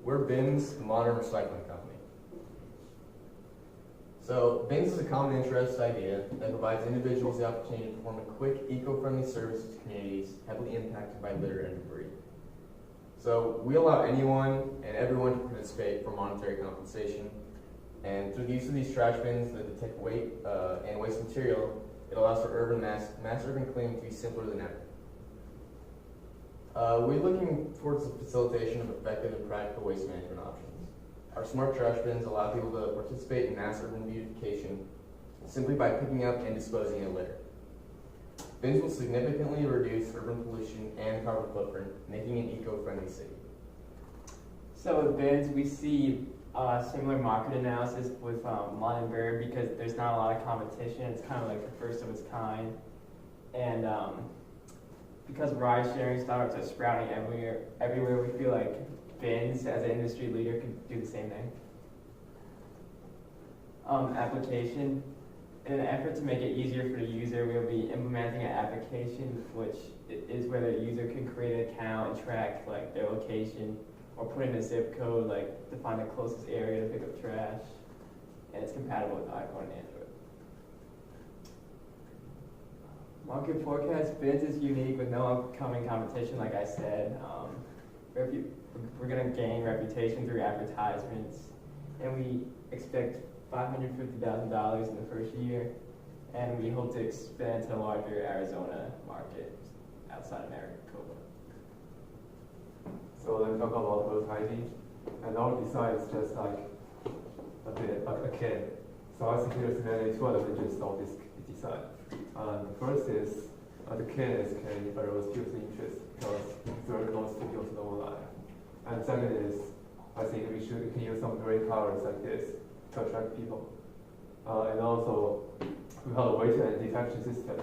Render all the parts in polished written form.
We're Bins, the modern recycling company. So, Bins is a common interest idea that provides individuals the opportunity to perform a quick, eco-friendly service to communities heavily impacted by litter and debris. So, we allow anyone and everyone to participate for monetary compensation. And through the use of these trash bins that detect weight and waste material, it allows for mass urban cleaning to be simpler than ever. We're looking towards the facilitation of effective and practical waste management options. Our smart trash bins allow people to participate in mass urban beautification simply by picking up and disposing of litter. Bins will significantly reduce urban pollution and carbon footprint, making an eco-friendly city. So with bins, we see similar market analysis with Lawn and Bird because there's not a lot of competition. It's kind of like the first of its kind. And because ride sharing startups are sprouting everywhere, we feel like bins as an industry leader can do the same thing. Application. In an effort to make it easier for the user, we'll be implementing an application which is where the user can create an account and track like their location or put in a zip code like to find the closest area to pick up trash. And it's compatible with iPhone and Android. Market forecast, bins is unique with no upcoming competition, like I said. We're going to gain reputation through advertisements, and we expect $550,000 in the first year, and we hope to expand to a larger Arizona market outside of Maricopa. So let's talk about prototyping, and our design is just like a can. So I think there's mainly two advantages of this design. The first is the can arouse people's interest because there are no studios in our life. And second is, I think we can use some gray colors like this to attract people. And also, we have a weight and detection system,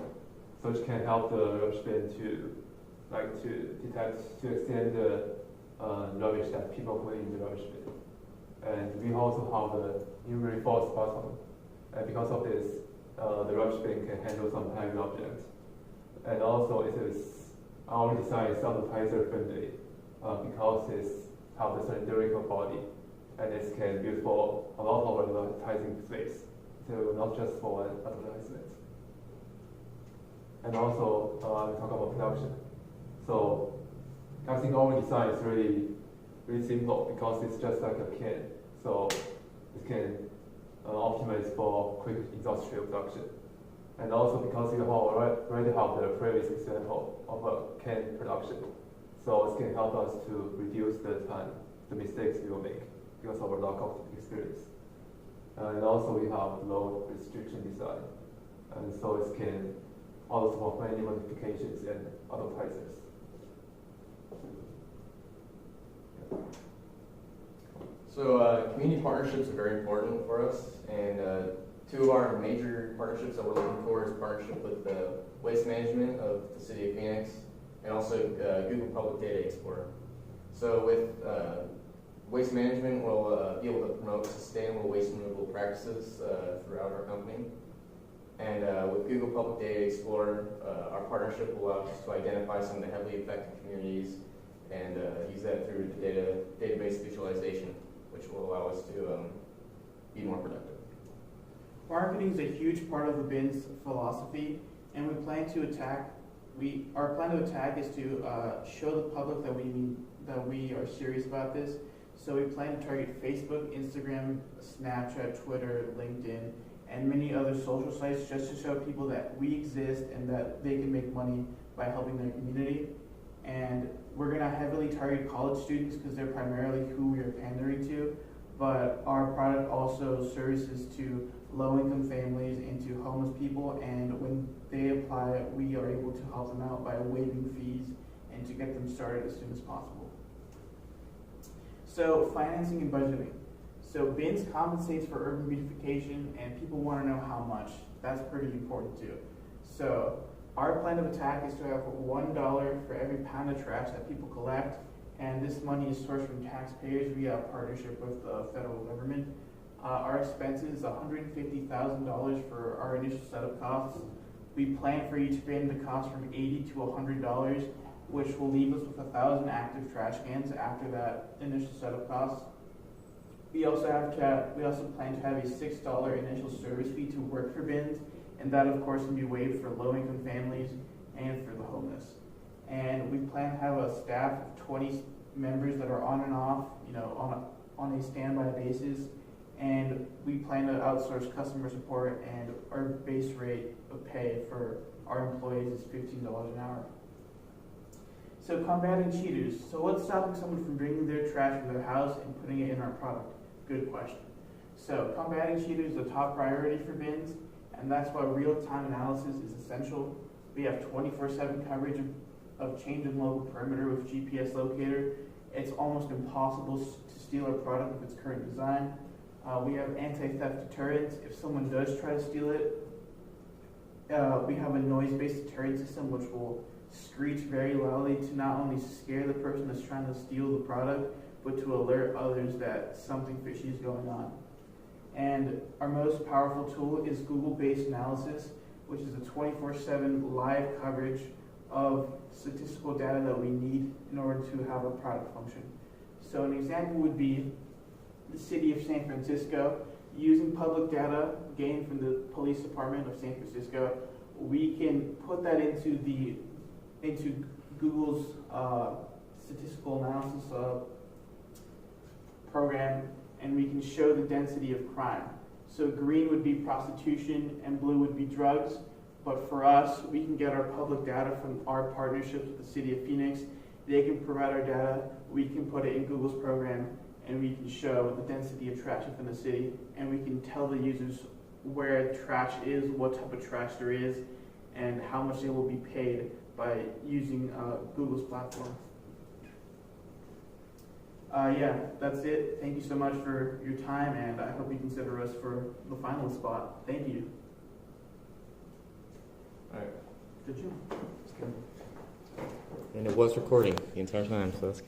so it can help the rubbish bin to detect, to extend the rubbish that people put in the rubbish bin. And we also have the new reinforced bottom. And because of this, the rubbish bin can handle some heavy objects. And also, our design is sanitizer friendly because it has a cylindrical body, and it can be used for a lot of advertising space, so not just for advertisement. And also, we talk about production. So, I think our design is really simple because it's just like a can. So, it can optimize for quick industrial production. And also because we already have the previous example of a can production. So it can help us to reduce the time, the mistakes we will make because of our lack of experience. And also we have low restriction design. And so it can also support many modifications and advertisers. So community partnerships are very important for us, and two of our major partnerships that we're looking for is partnership with the waste management of the city of Phoenix, and also Google Public Data Explorer. So with waste management, we'll be able to promote sustainable waste removal practices throughout our company. And with Google Public Data Explorer, our partnership will allow us to identify some of the heavily affected communities and use that through the database visualization, which will allow us to be more productive. Marketing is a huge part of the BIN's philosophy, and our plan to attack is to show the public that we are serious about this. So we plan to target Facebook, Instagram, Snapchat, Twitter, LinkedIn, and many other social sites just to show people that we exist and that they can make money by helping their community. And we're going to heavily target college students because they're primarily who we are pandering to, but our product also services to low-income families and to homeless people, and when they apply, we are able to help them out by waiving fees and to get them started as soon as possible. So financing and budgeting. So BINS compensates for urban beautification, and people want to know how much. That's pretty important too. So our plan of attack is to have $1 for every pound of trash that people collect, and this money is sourced from taxpayers via a partnership with the federal government. Our expenses, $150,000 for our initial setup costs. We plan for each bin to cost from $80 to $100, which will leave us with 1,000 active trash cans after that initial setup cost. We also plan to have a $6 initial service fee to work for bins, and that of course can be waived for low-income families and for the homeless. And we plan to have a staff of 20 members that are on and off, on a standby basis. And we plan to outsource customer support, and our base rate of pay for our employees is $15 an hour. So combating cheaters. So what's stopping someone from bringing their trash from their house and putting it in our product? Good question. So combating cheaters is a top priority for bins, and that's why real-time analysis is essential. We have 24/7 coverage of change in local perimeter with GPS locator. It's almost impossible to steal our product with its current design. We have anti-theft deterrents. If someone does try to steal it, we have a noise-based deterrent system which will screech very loudly to not only scare the person that's trying to steal the product, but to alert others that something fishy is going on. And our most powerful tool is Google-based analysis, which is a 24/7 live coverage of statistical data that we need in order to have our product function. So an example would be the city of San Francisco. Using public data gained from the police department of San Francisco, we can put that into Google's statistical analysis program, and we can show the density of crime. So green would be prostitution and blue would be drugs. But for us, we can get our public data from our partnerships with the city of Phoenix. They can provide our data, we can put it in Google's program, and we can show the density of trash within the city, and we can tell the users where trash is, what type of trash there is, and how much they will be paid by using Google's platform. Yeah, that's it. Thank you so much for your time, and I hope you consider us for the finalist spot. Thank you. All right. Good job. And it was recording the entire time, so that's good.